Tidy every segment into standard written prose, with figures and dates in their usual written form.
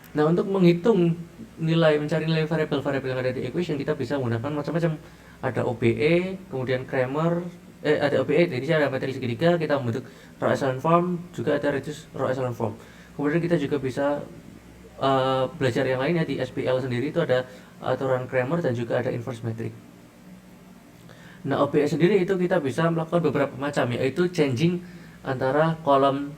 Nah, untuk menghitung mencari nilai variabel-variabel yang ada di equation, kita bisa menggunakan macam-macam. Ada OBE, kemudian Kramer, ada OBE, jadi saya ada materi segitiga, kita membentuk row echelon form, juga ada reduce row echelon form. Kemudian kita juga bisa belajar yang lainnya di SPL sendiri, itu ada aturan Kramer dan juga ada inverse metric. Nah, OBE sendiri itu kita bisa melakukan beberapa macam, yaitu changing antara kolom,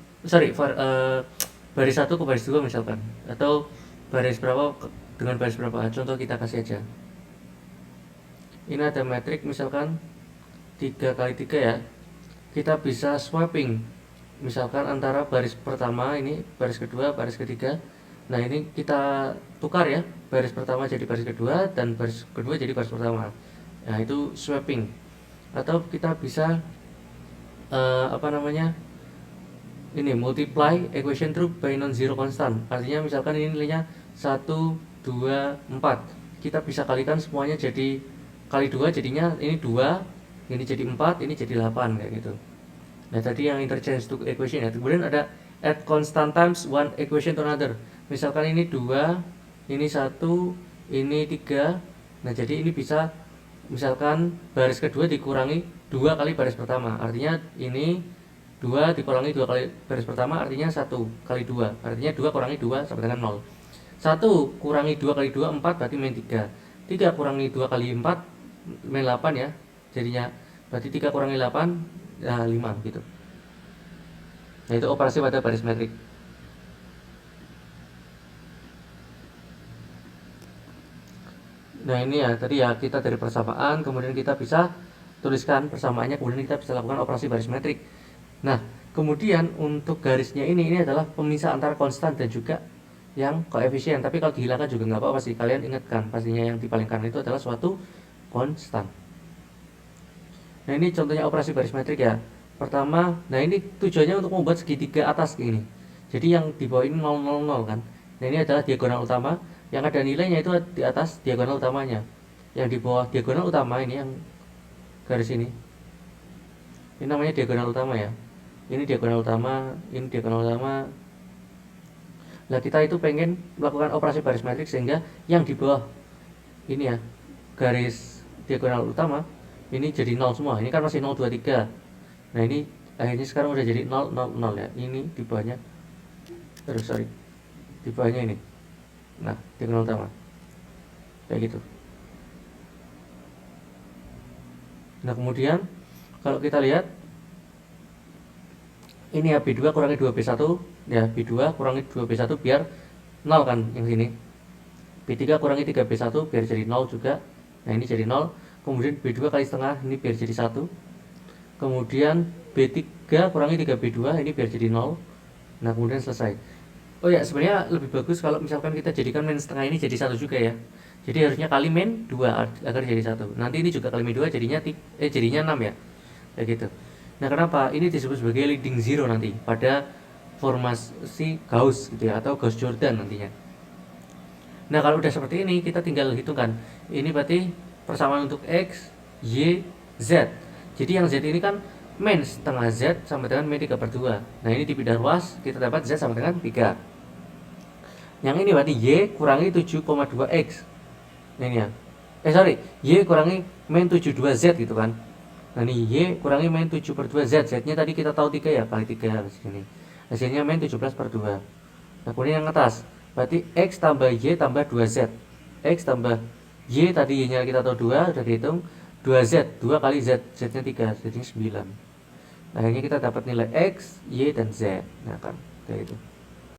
baris satu ke baris 2 misalkan, atau baris berapa dengan baris berapa. Contoh kita kasih aja. Ini ada metrik misalkan 3 kali 3 ya. Kita bisa swapping misalkan antara baris pertama, ini baris kedua, baris ketiga. Nah, ini kita tukar ya, baris pertama jadi baris kedua dan baris kedua jadi baris pertama. Nah, itu swapping. Atau kita bisa apa namanya, ini multiply equation through by non zero constant. Artinya misalkan ini nilainya 1, 2, 4, kita bisa kalikan semuanya, jadi kali 2 jadinya ini 2, ini jadi 4, ini jadi 8, kayak gitu. Nah, tadi yang interchange to equation ya. Kemudian ada add constant times one equation to another. Misalkan ini 2, ini 1, ini 3. Nah, jadi ini bisa misalkan baris kedua dikurangi 2 kali baris pertama. Artinya ini 2 dikurangi 2 kali baris pertama, artinya 1 kali 2. Artinya 2 kurangi 2 sama dengan 0. 1 kurangi 2 kali 2, 4, berarti min 3. 3 kurangi 2 kali 4, min 8 ya. Jadinya berarti 3 kurangi 8, ya 5 gitu. Nah, itu operasi pada baris metrik. Nah, ini ya tadi ya, kita dari persamaan, kemudian kita bisa tuliskan persamaannya, kemudian kita bisa lakukan operasi baris metrik. Nah, kemudian untuk garisnya ini adalah pemisah antara konstan dan juga yang koefisien. Tapi kalau dihilangkan juga nggak apa-apa sih, kalian ingatkan pastinya yang dipalingkan itu adalah suatu konstan. Nah, ini contohnya operasi baris metrik ya. Pertama, nah ini tujuannya untuk membuat segitiga atas gini. Jadi yang di bawah ini 0, 0, 0 kan. Nah, ini adalah diagonal utama, yang ada nilainya itu di atas diagonal utamanya. Yang di bawah diagonal utama ini, yang garis ini namanya diagonal utama ya. Ini diagonal utama, ini diagonal utama. Nah, kita itu pengen melakukan operasi baris metrik sehingga yang di bawah ini ya, garis diagonal utama ini jadi 0 semua. Ini kan masih 0, 2, 3. Nah, ini akhirnya sekarang udah jadi 0, 0, 0 ya. Ini di bawahnya, sorry, di bawahnya ini. Nah, diagonal utama kayak gitu. Nah, kemudian kalau kita lihat ini ya, B2 kurangi 2B1 ya, B2 kurangi 2B1 biar 0 kan yang sini. B3 kurangi 3B1 biar jadi 0 juga. Nah, ini jadi 0. Kemudian B2 kali setengah, ini biar jadi 1. Kemudian B3 kurangi 3B2, ini biar jadi 0. Nah, kemudian selesai. Oh ya, sebenarnya lebih bagus kalau misalkan kita jadikan min setengah ini jadi 1 juga ya. Jadi harusnya kali min 2 agar jadi 1. Nanti ini juga kali min 2 jadinya 6 ya. Kayak gitu. Nah, kenapa ini disebut sebagai leading zero nanti pada formasi Gauss gitu ya, atau Gauss-Jordan nantinya. Nah, kalau udah seperti ini kita tinggal hitungkan. Ini berarti persamaan untuk X, Y, Z. Jadi yang Z ini kan min setengah Z sama dengan min 3/2. Nah, ini dipindah ruas, kita dapat Z sama dengan 3. Yang ini berarti Y kurangi 7,2X. Nah, ini ya. Y kurangi min 72Z gitu kan. Nah, ini Y kurangi min 7/2Z. Z-nya tadi kita tahu 3 ya, kali 3 di sini. Hasilnya min 17/2. Nah, kemudian yang atas berarti X tambah Y tambah 2Z. X tambah Y, tadi Y-nya kita tahu 2, sudah dihitung. 2Z, 2 kali Z, Z-nya 3, jadi 9. Nah, akhirnya kita dapat nilai X, Y, dan Z. Nah, kan kayak itu.